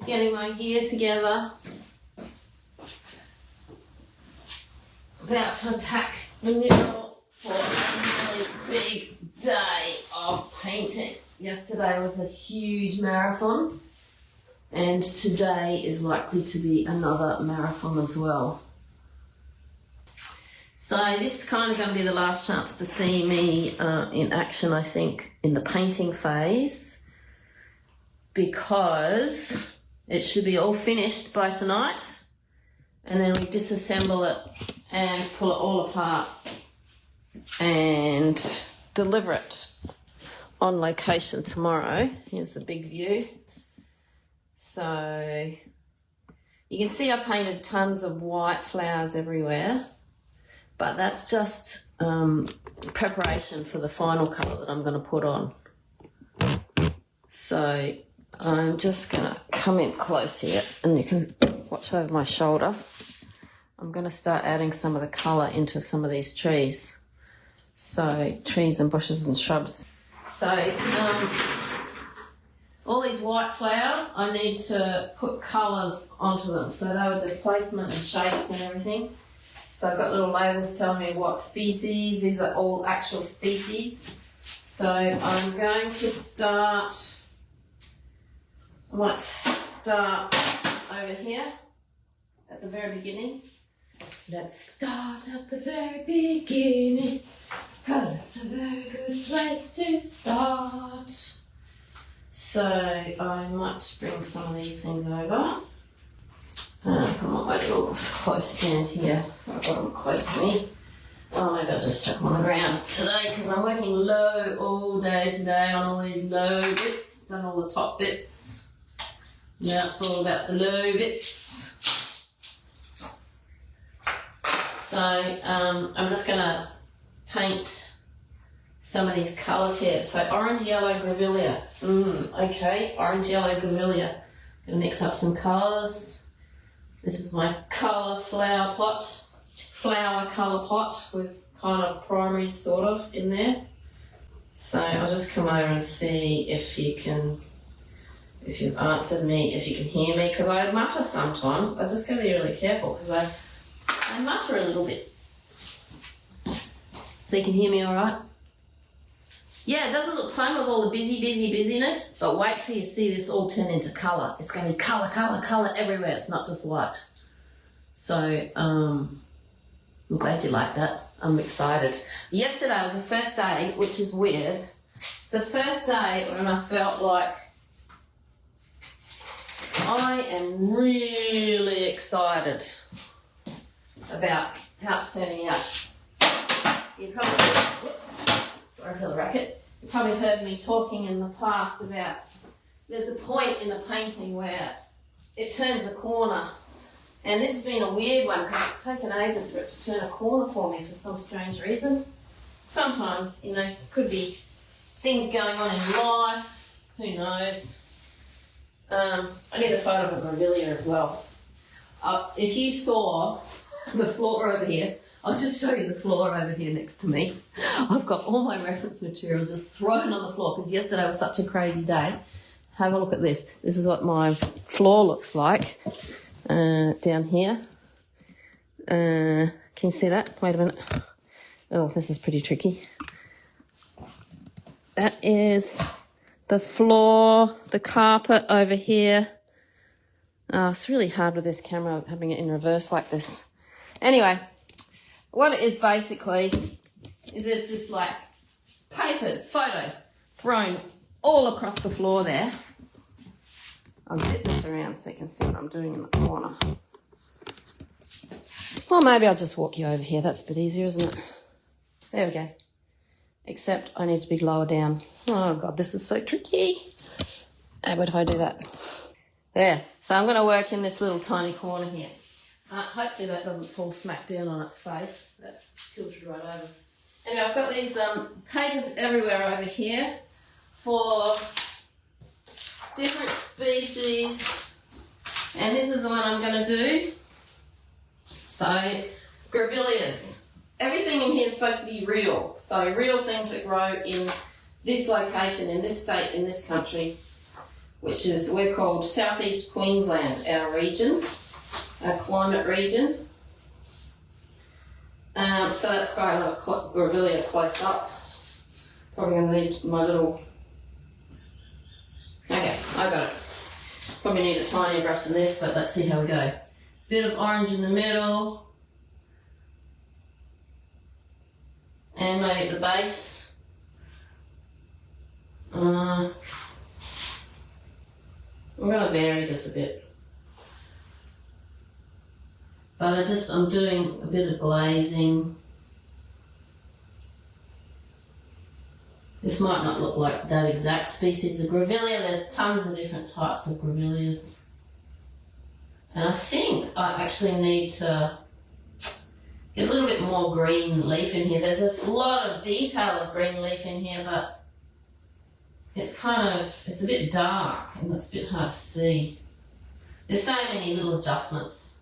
Just getting my gear together. About to attack the mural for a really big day of painting. Yesterday was a huge marathon, and today is likely to be another marathon as well. So this is kind of going to be the last chance to see me in action, I think, in the painting phase, because it should be all finished by tonight, and then we disassemble it and pull it all apart and deliver it on location tomorrow. Here's the big view. So you can see I painted tons of white flowers everywhere, but that's just preparation for the final colour that I'm going to put on. So I'm just going to come in close here and you can watch over my shoulder. I'm going to start adding some of the colour into some of these trees. So trees and bushes and shrubs. So all these white flowers, I need to put colours onto them. So they were just placement and shapes and everything. So I've got little labels telling me what species. These are all actual species. So I'm going to start, I might start over here at the very beginning. Let's start at the very beginning, 'cause it's a very good place to start. So I might bring some of these things over. Put my little close stand here, so I've got them close to me. Oh, maybe I'll just chuck them on the ground today, because I'm working low all day today on all these low bits. Done all the top bits. Now it's all about the low bits. So I'm just going to paint some of these colours here. So orange, yellow, grevillea. Okay, orange, yellow, grevillea. Going to mix up some colours. This is my colour flower colour pot with kind of primaries sort of in there. So I'll just come over and see if you've answered me, if you can hear me, because I mutter sometimes. I just got to be really careful because I mutter a little bit. So you can hear me all right? Yeah, it doesn't look fun with all the busyness, but wait till you see this all turn into colour. It's going to be colour everywhere. It's not just white. So I'm glad you like that. I'm excited. Yesterday was the first day, which is weird. It's the first day when I felt like I am really excited about how it's turning out. You probably, sorry for the racket. You probably heard me talking in the past about there's a point in the painting where it turns a corner, and this has been a weird one because it's taken ages for it to turn a corner for me for some strange reason. Sometimes, you know, could be things going on in life, who knows. I need a photo of a grevillea as well. If you saw the floor over here, I'll just show you the floor over here next to me. I've got all my reference material just thrown on the floor because yesterday was such a crazy day. Have a look at this. This is what my floor looks like down here. Can you see that? Wait a minute. Oh, this is pretty tricky. That is the floor, the carpet over here. Oh, it's really hard with this camera, having it in reverse like this. Anyway, what it is basically is there's just like papers, photos thrown all across the floor there. I'll zip this around so you can see what I'm doing in the corner. Well, maybe I'll just walk you over here. That's a bit easier, isn't it? There we go. Except I need to be lower down. Oh, God, this is so tricky. How about if I do that? There. So I'm going to work in this little tiny corner here. Hopefully that doesn't fall smack down on its face. That tilted right over. Anyway, I've got these papers everywhere over here for different species. And this is the one I'm going to do. So, grevilleas. Everything in here is supposed to be real. So, real things that grow in this location, in this state, in this country. which is, we're called Southeast Queensland, our region, our climate region. So that's quite a grevillea close up. Probably going to need my little... Okay, I got it. Probably need a tinier brush than this, but let's see how we go. Bit of orange in the middle. And maybe at the base. I'm going to vary this a bit. But I'm doing a bit of glazing. This might not look like that exact species of grevillea. There's tons of different types of grevilleas. And I think I actually need to get a little bit more green leaf in here. There's a lot of detail of green leaf in here, but it's a bit dark and it's a bit hard to see. There's so many little adjustments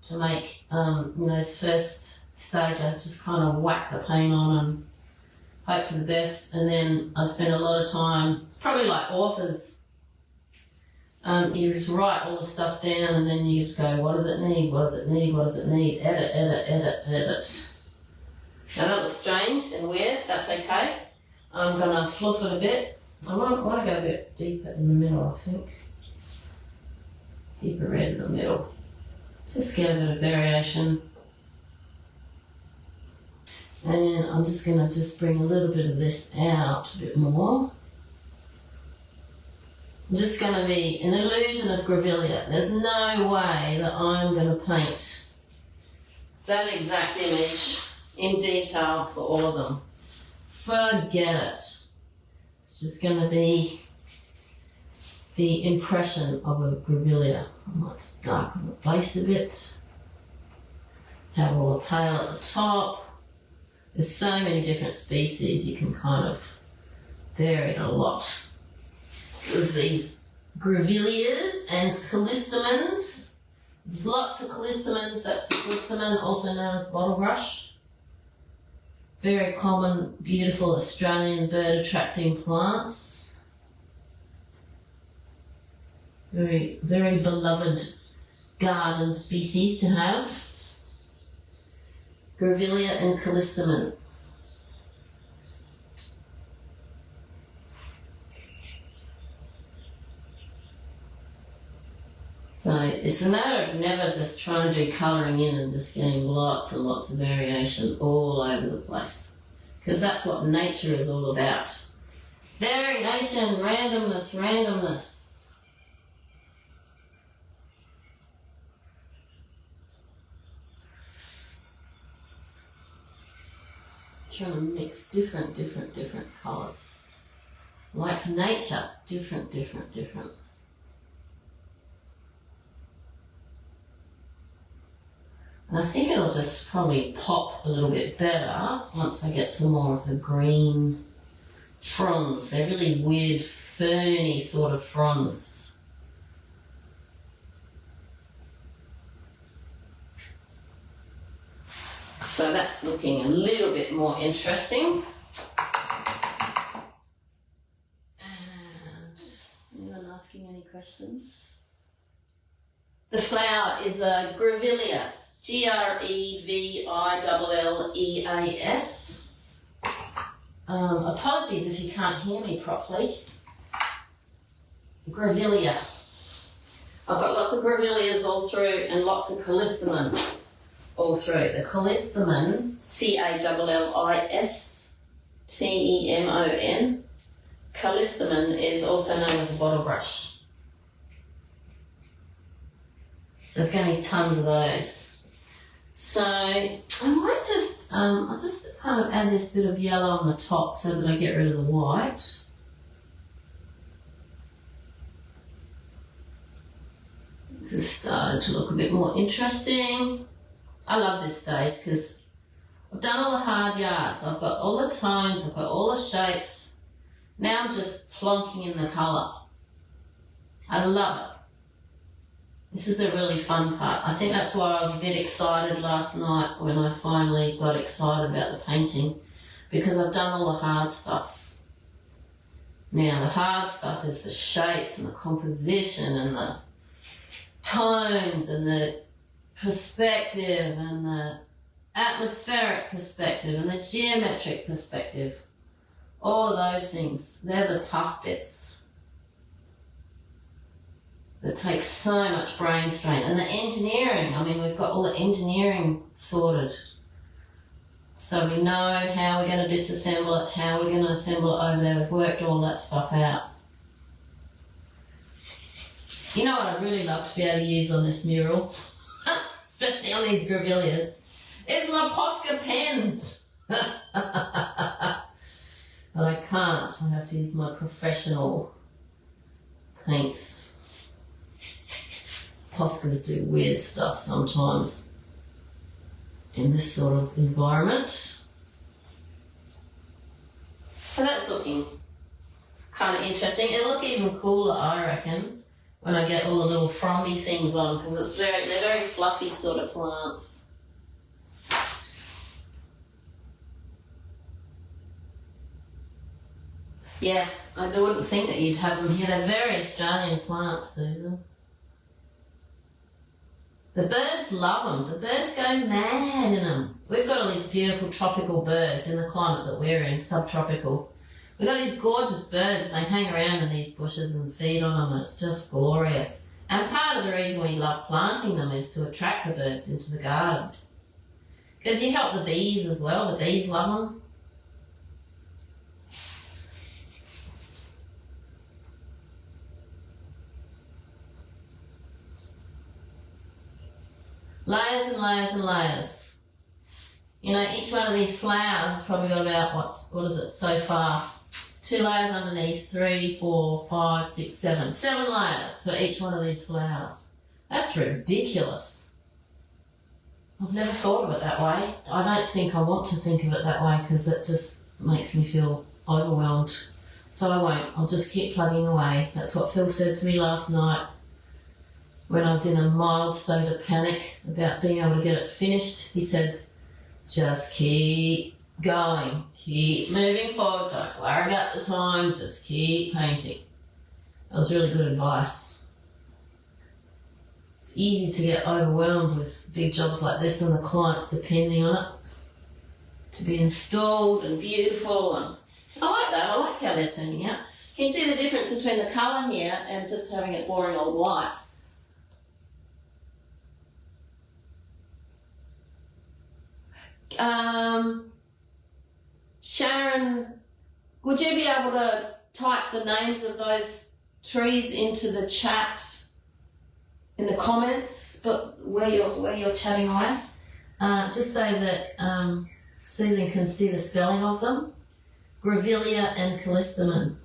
to make. First stage I just kind of whack the paint on and hope for the best, and then I spend a lot of time, probably like authors, you just write all the stuff down and then you just go, what does it need, what does it need, what does it need, edit, edit, edit, edit. Now that looks strange and weird, that's okay. I'm going to fluff it a bit. I want to go a bit deeper in the middle, I think. Deeper red in the middle. Just get a bit of variation. And I'm just going to bring a little bit of this out a bit more. It's just going to be an illusion of grevillea. There's no way that I'm going to paint that exact image in detail for all of them. Forget it. It's just going to be the impression of a grevillea. I might just darken the base a bit. Have all the pale at the top. There's so many different species, you can kind of vary it a lot with these grevilleas and callistemons. There's lots of callistemons. That's the callistemon, also known as bottle brush. Very common, beautiful Australian bird attracting plants. Very, very beloved garden species to have. Grevillea and callistemon. So it's a matter of never just trying to do colouring in and just getting lots and lots of variation all over the place. Because that's what nature is all about. Variation, randomness, randomness. Trying to mix different colours. Like nature, different. And I think it'll just probably pop a little bit better once I get some more of the green fronds. They're really weird, ferny sort of fronds. So that's looking a little bit more interesting. And anyone asking any questions? The flower is a grevillea, Grevilleas. Apologies if you can't hear me properly. Grevillea. I've got lots of grevilleas all through and lots of callistemon all through. The callistemon, Callistemon. Callistemon is also known as a bottle brush. So there's going to be tons of those. So I might just, I'll just kind of add this bit of yellow on the top so that I get rid of the white. Just started to look a bit more interesting. I love this stage because I've done all the hard yards. I've got all the tones, I've got all the shapes. Now I'm just plonking in the colour. I love it. This is the really fun part. I think that's why I was a bit excited last night when I finally got excited about the painting, because I've done all the hard stuff. Now the hard stuff is the shapes and the composition and the tones and the perspective and the atmospheric perspective and the geometric perspective. All of those things, they're the tough bits that take so much brain strain. And the engineering, I mean, we've got all the engineering sorted. So we know how we're going to disassemble it, how we're going to assemble it over there. We've worked all that stuff out. You know what I'd really love to be able to use on this mural, especially on these grevilleas, is my Posca pens. But I can't. I have to use my professional paints. Poscas do weird stuff sometimes in this sort of environment. So that's looking kind of interesting. It'll look even cooler, I reckon, when I get all the little fromby things on, because they're very fluffy sort of plants. Yeah, I wouldn't think that you'd have them here. They're very Australian plants, Susan. The birds love them. The birds go mad in them. We've got all these beautiful tropical birds in the climate that we're in, subtropical. We've got these gorgeous birds, and they hang around in these bushes and feed on them, and it's just glorious. And part of the reason we love planting them is to attract the birds into the garden. Because you help the bees as well. The bees love them. Layers and layers and layers. You know, each one of these flowers has probably got about, what is it, so far? 2 layers underneath, 3, 4, 5, 6, 7. 7 layers for each one of these flowers. That's ridiculous. I've never thought of it that way. I don't think I want to think of it that way because it just makes me feel overwhelmed. So I won't. I'll just keep plugging away. That's what Phil said to me last night when I was in a mild state of panic about being able to get it finished. He said, just keep going, keep moving forward, don't worry about the time, just keep painting. That was really good advice. It's easy to get overwhelmed with big jobs like this and the clients depending on it to be installed and beautiful, and I like that. I like how they're turning out. Can you see the difference between the colour here and just having it boring old white? Sharon, would you be able to type the names of those trees into the chat in the comments, but where you're chatting away? Just so that Susan can see the spelling of them. Grevillea and callistemon.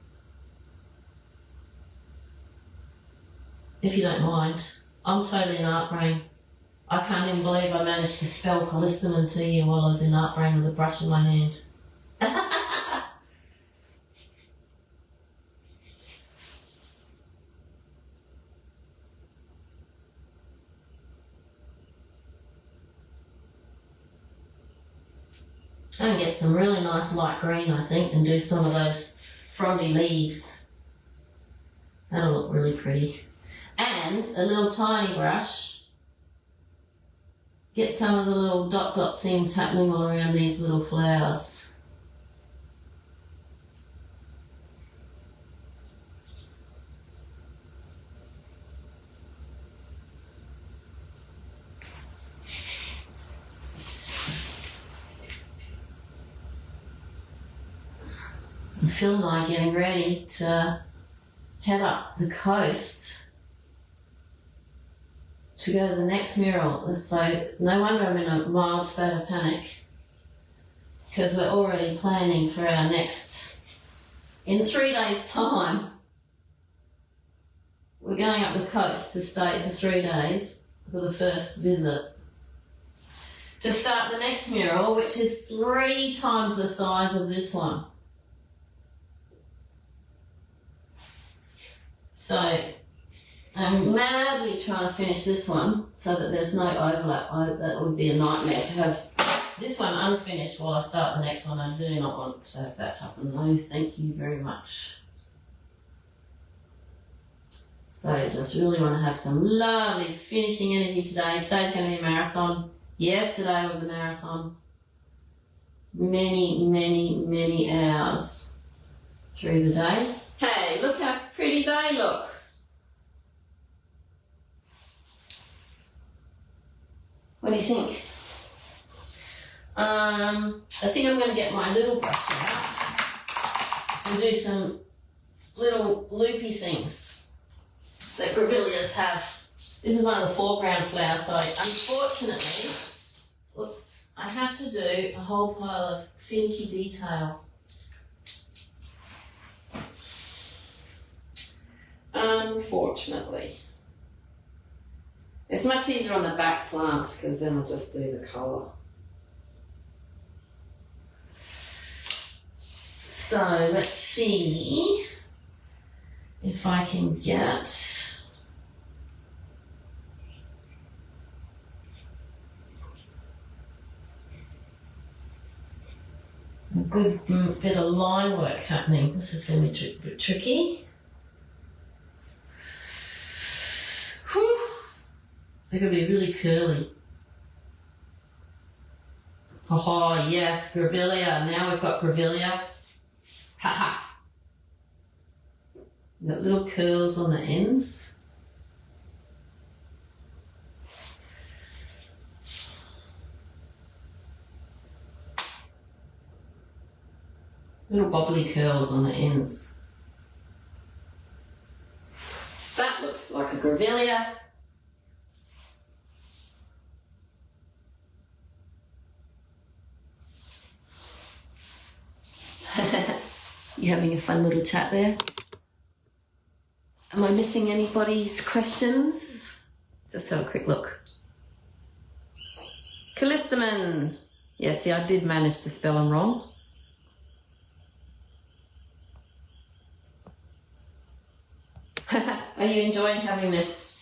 If you don't mind. I'm totally in art brain. I can't even believe I managed to spell callistemon to you while I was in art brain with a brush in my hand. I'm going to get some really nice light green, I think, and do some of those frondy leaves. That'll look really pretty. And a little tiny brush. Get some of the little dot things happening all around these little flowers. And Phil and I are getting ready to head up the coast to go to the next mural. So no wonder I'm in a mild state of panic, because we're already planning for our next, in 3 days' time, we're going up the coast to stay for 3 days for the first visit, to start the next mural, which is 3 times the size of this one. So I'm madly trying to finish this one so that there's no overlap. That would be a nightmare to have this one unfinished while I start the next one. I do not want to have that happen. No, thank you very much. So I just really want to have some lovely finishing energy today. Today's going to be a marathon. Yesterday was a marathon. Many hours through the day. Hey, look how pretty they look. What do you think? I think I'm going to get my little brush out and do some little loopy things that grevilleas have. This is one of the foreground flowers, so unfortunately, whoops, I have to do a whole pile of finicky detail. Unfortunately. It's much easier on the back plants because then I'll just do the colour. So let's see if I can get a good bit of line work happening. This is going to be tricky. They're going to be really curly. Oh yes, grevillea. Now we've got grevillea. Haha. Got little curls on the ends. Little bobbly curls on the ends. That looks like a grevillea. You having a fun little chat there? Am I missing anybody's questions? Just have a quick look. Callistemon. Yeah, see, I did manage to spell them wrong. Are you enjoying having this?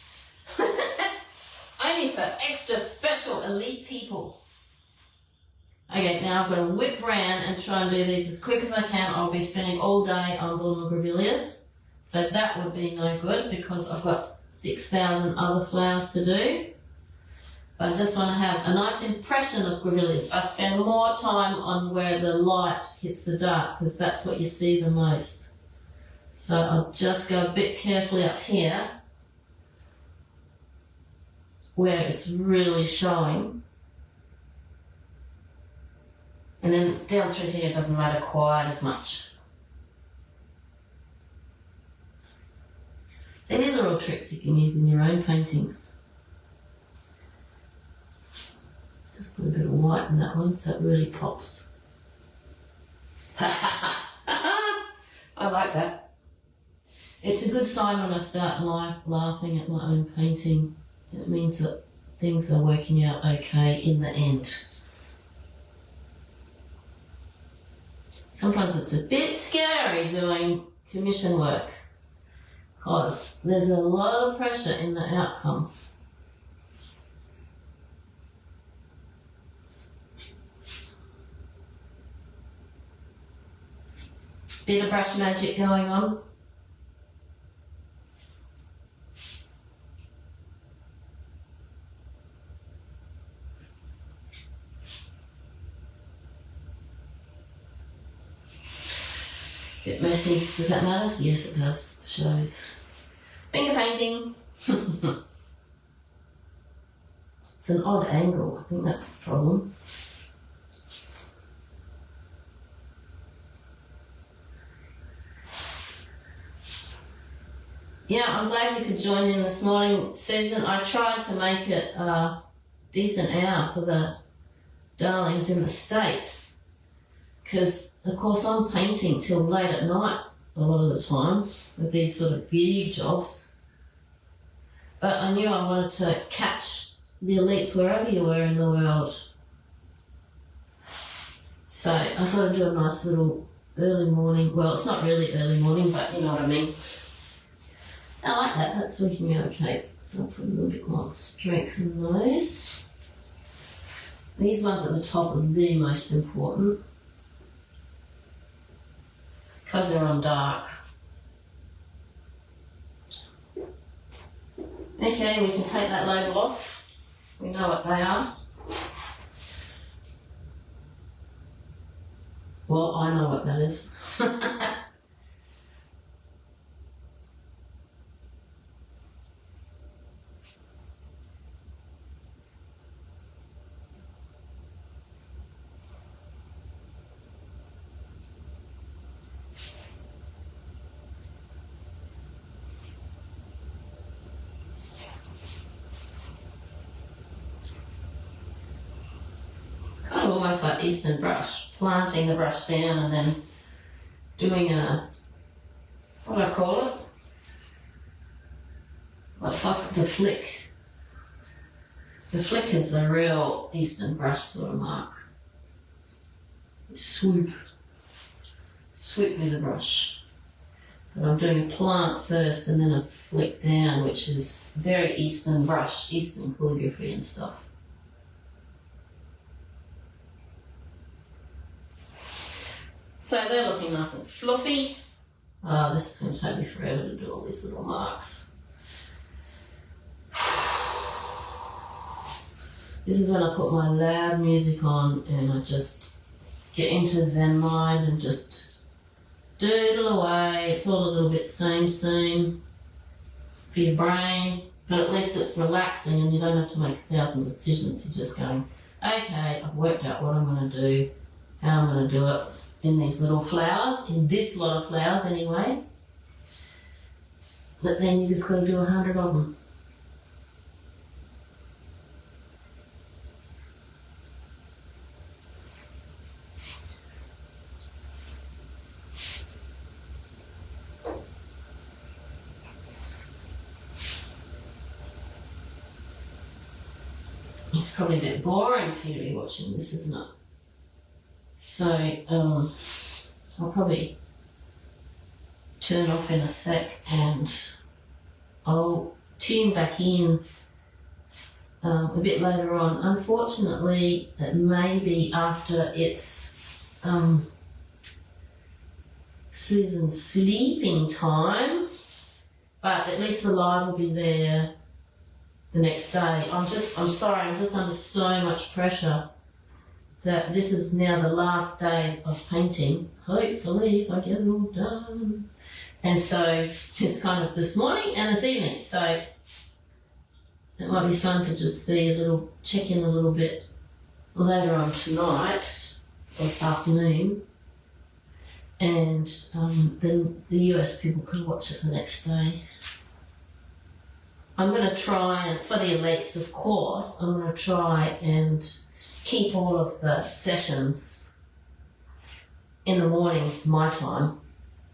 Only for extra special elite people. Okay, now I've got to whip around and try and do these as quick as I can. I'll be spending all day on blooming grevilleas. So that would be no good because I've got 6,000 other flowers to do. But I just want to have a nice impression of grevilleas. I spend more time on where the light hits the dark because that's what you see the most. So I'll just go a bit carefully up here where it's really showing. And then down through here it doesn't matter quite as much. And these are all tricks you can use in your own paintings. Just put a bit of white in that one so it really pops. I like that. It's a good sign when I start laughing at my own painting. It means that things are working out okay in the end. Sometimes it's a bit scary doing commission work because there's a lot of pressure in the outcome. Bit of brush magic going on. Bit messy. Does that matter? Yes, it does. It shows. Finger painting. It's an odd angle. I think that's the problem. Yeah, I'm glad you could join in this morning, Susan. I tried to make it a decent hour for the darlings in the States because, of course, I'm painting till late at night a lot of the time with these sort of big jobs. But I knew I wanted to catch the elites wherever you were in the world. So I thought I'd do a nice little early morning. Well, it's not really early morning, but you know what I mean. I like that, that's working out okay. So I'll put a little bit more strength in those. These ones at the top are the most important because they're on dark. Okay, we can take that label off. We know what they are. Well, I know what that is. Kind of almost like Eastern brush, planting the brush down and then doing a, what do I call it? What's like the flick. The flick is the real Eastern brush sort of mark. Swoop with the brush. But I'm doing a plant first and then a flick down, which is very Eastern brush, Eastern calligraphy and stuff. So they're looking nice and fluffy. This is going to take me forever to do all these little marks. This is when I put my loud music on and I just get into Zen mind and just doodle away. It's all a little bit same for your brain, but at least it's relaxing and you don't have to make 1,000 decisions. You're just going, okay, I've worked out what I'm going to do, how I'm going to do it. In these little flowers, in this lot of flowers anyway. But then you just got to do 100 of them. It's probably a bit boring for you to be watching this, isn't it? So, I'll probably turn off in a sec and I'll tune back in a bit later on. Unfortunately, it may be after it's Susan's sleeping time, but at least the live will be there the next day. I'm sorry, I'm just under so much pressure that this is now the last day of painting, hopefully, if I get it all done. And so it's kind of this morning and this evening, so it might be fun to just check in a little bit later on tonight or this afternoon, and then the US people can watch it the next day. I'm going to try, and for the elites of course, I'm going to try and keep all of the sessions in the mornings my time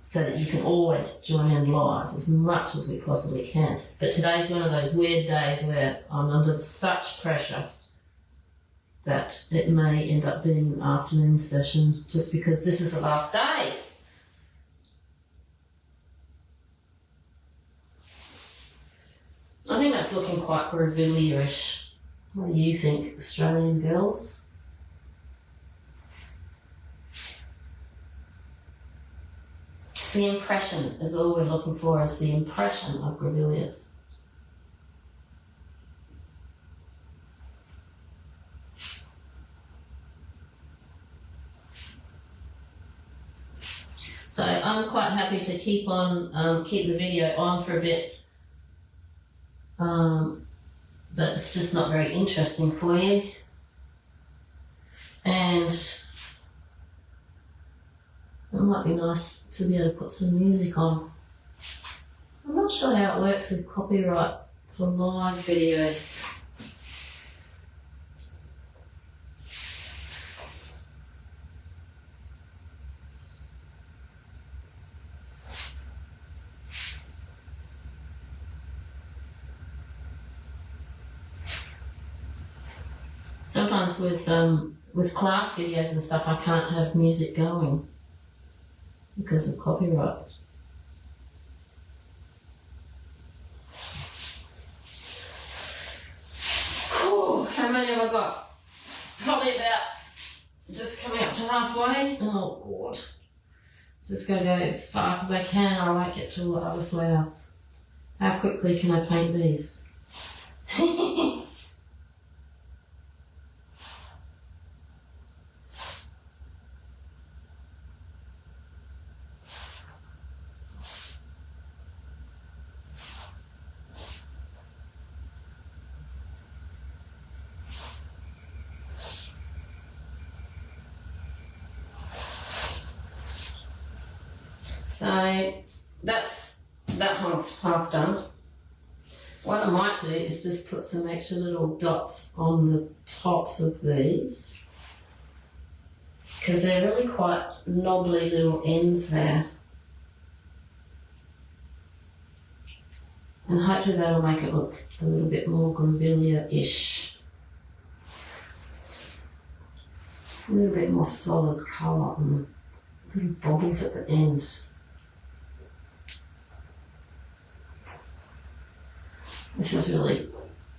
so that you can always join in live as much as we possibly can. But today's one of those weird days where I'm under such pressure that it may end up being an afternoon session just because this is the last day. I think that's looking quite grevillea-ish. What do you think, Australian girls? It's the impression is all we're looking for, is the impression of grevilleas. So I'm quite happy to keep the video on for a bit. But it's just not very interesting for you. And it might be nice to be able to put some music on. I'm not sure how it works with copyright for live videos. Sometimes with class videos and stuff, I can't have music going because of copyright. Whew, how many have I got? Probably about just coming up to halfway. Oh God. Just gotta go as fast as I can, or I won't get to all the other flowers. How quickly can I paint these? So that's that half done. What I might do is just put some extra little dots on the tops of these, because they're really quite knobbly little ends there. And hopefully that'll make it look a little bit more grevillea-ish. A little bit more solid colour and little bobbles at the end. This is really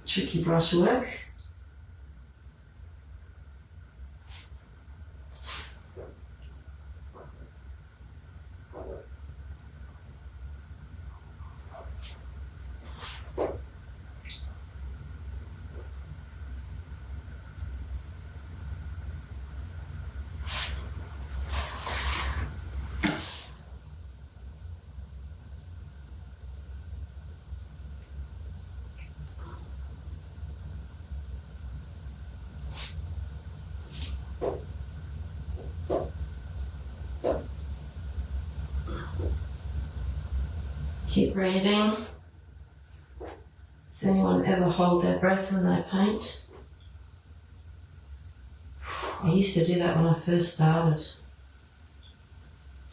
tricky brushwork. Keep breathing. Does anyone ever hold their breath when they paint? I used to do that when I first started.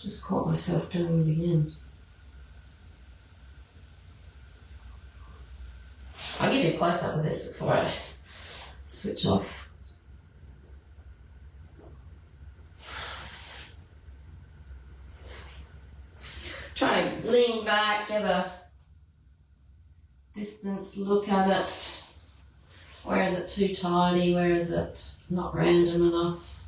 Just caught myself doing it again. I'll give you a close up of this before I switch off. Try to lean back, get a distance look at it. Where is it too tidy? Where is it not random enough?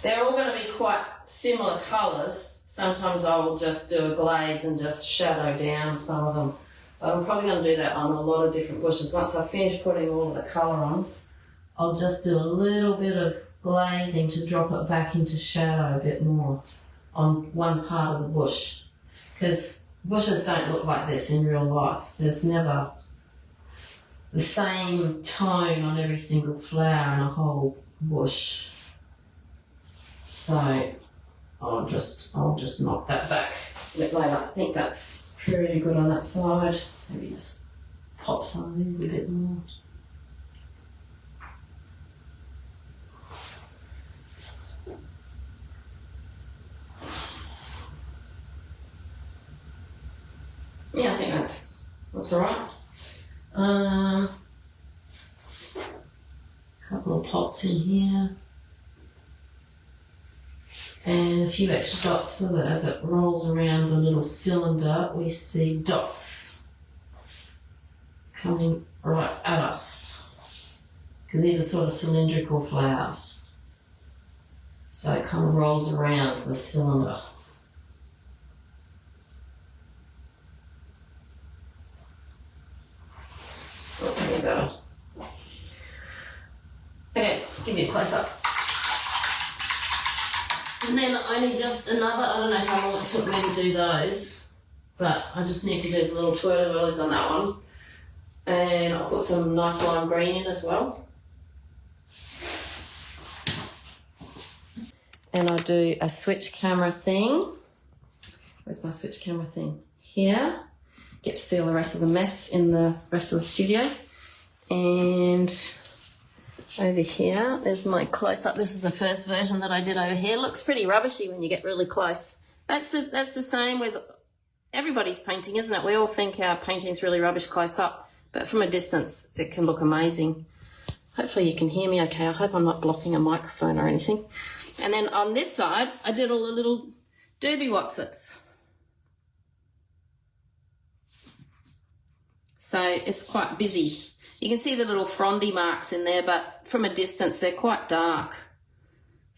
They're all going to be quite similar colours. Sometimes I will just do a glaze and just shadow down some of them. But I'm probably going to do that on a lot of different bushes. Once I finish putting all of the colour on, I'll just do a little bit of glazing to drop it back into shadow a bit more on one part of the bush, because bushes don't look like this in real life. There's never the same tone on every single flower in a whole bush. So I'll just knock that back a bit later. I think that's pretty good on that side. Maybe just pop some of these a bit more. Yeah, I think that's alright. Couple of pops in here. And a few extra dots so that as it rolls around the little cylinder, we see dots coming right at us. Because these are sort of cylindrical flowers. So it kind of rolls around the cylinder. That's any better. Okay, give me a close up. And then only just another, I don't know how long it took me to do those, but I just need to do the little twirly whirlies on that one. And I'll put some nice lime green in as well. And I'll do a switch camera thing. Where's my switch camera thing? Here. Get to see all the rest of the mess in the rest of the studio. And over here, there's my close-up. This is the first version that I did over here. Looks pretty rubbishy when you get really close. That's the same with everybody's painting, isn't it? We all think our painting's really rubbish close-up, but from a distance, it can look amazing. Hopefully you can hear me okay. I hope I'm not blocking a microphone or anything. And then on this side, I did all the little doobie wotsits. So it's quite busy. You can see the little frondy marks in there, but from a distance, they're quite dark,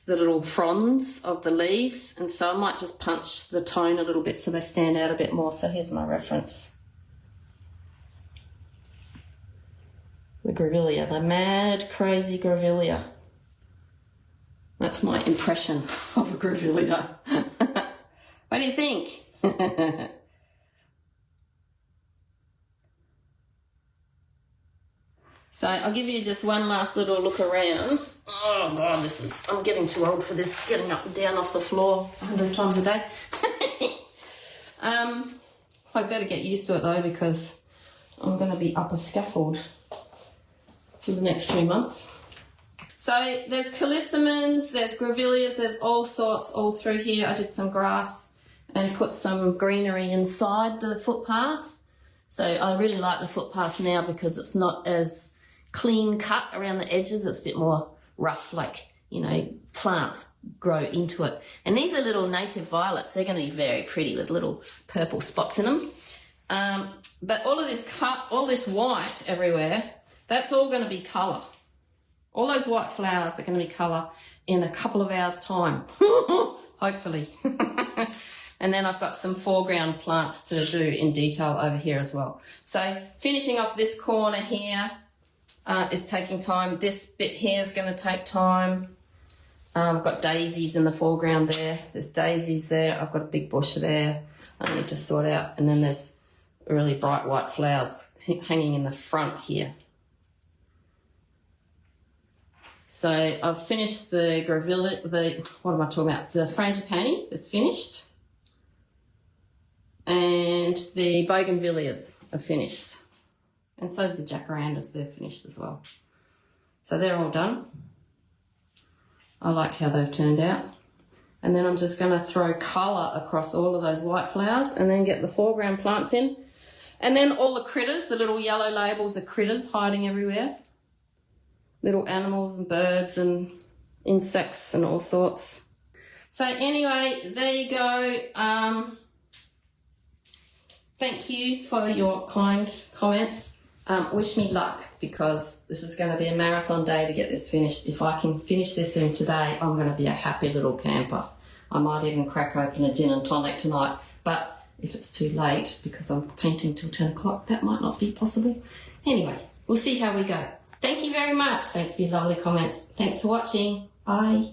the little fronds of the leaves. And so I might just punch the tone a little bit so they stand out a bit more. So here's my reference. the grevillea, the mad, crazy grevillea. That's my impression of a grevillea. What do you think? So I'll give you just one last little look around. Oh God, I'm getting too old for this, getting up and down off the floor 100 times a day. I better get used to it though, because I'm going to be up a scaffold for the next 3 months. So there's callistemons, there's grevilleas, there's all sorts all through here. I did some grass and put some greenery inside the footpath. So I really like the footpath now because it's not as clean cut around the edges. It's a bit more rough, like, you know, plants grow into it. And these are little native violets. They're going to be very pretty with little purple spots in them. But all of this white everywhere, that's all going to be colour. All those white flowers are going to be colour in a couple of hours' time, hopefully. And then I've got some foreground plants to do in detail over here as well. So finishing off this corner here is taking time. This bit here is going to take time. I've got daisies in the foreground there. There's daisies there. I've got a big bush there I need to sort out. And then there's really bright white flowers hanging in the front here. So I've finished the grevillea, what am I talking about? The frangipani is finished. And the bougainvilleas are finished. And so is the jacarandas, they're finished as well. So they're all done. I like how they've turned out. And then I'm just going to throw colour across all of those white flowers and then get the foreground plants in. And then all the critters, the little yellow labels are critters hiding everywhere. Little animals and birds and insects and all sorts. So anyway, there you go. Thank you for your kind comments. Wish me luck, because this is going to be a marathon day to get this finished. If I can finish this in today, I'm going to be a happy little camper. I might even crack open a gin and tonic tonight, but if it's too late, because I'm painting till 10 o'clock, that might not be possible. Anyway, we'll see how we go. Thank you very much. Thanks for your lovely comments. Thanks for watching. Bye.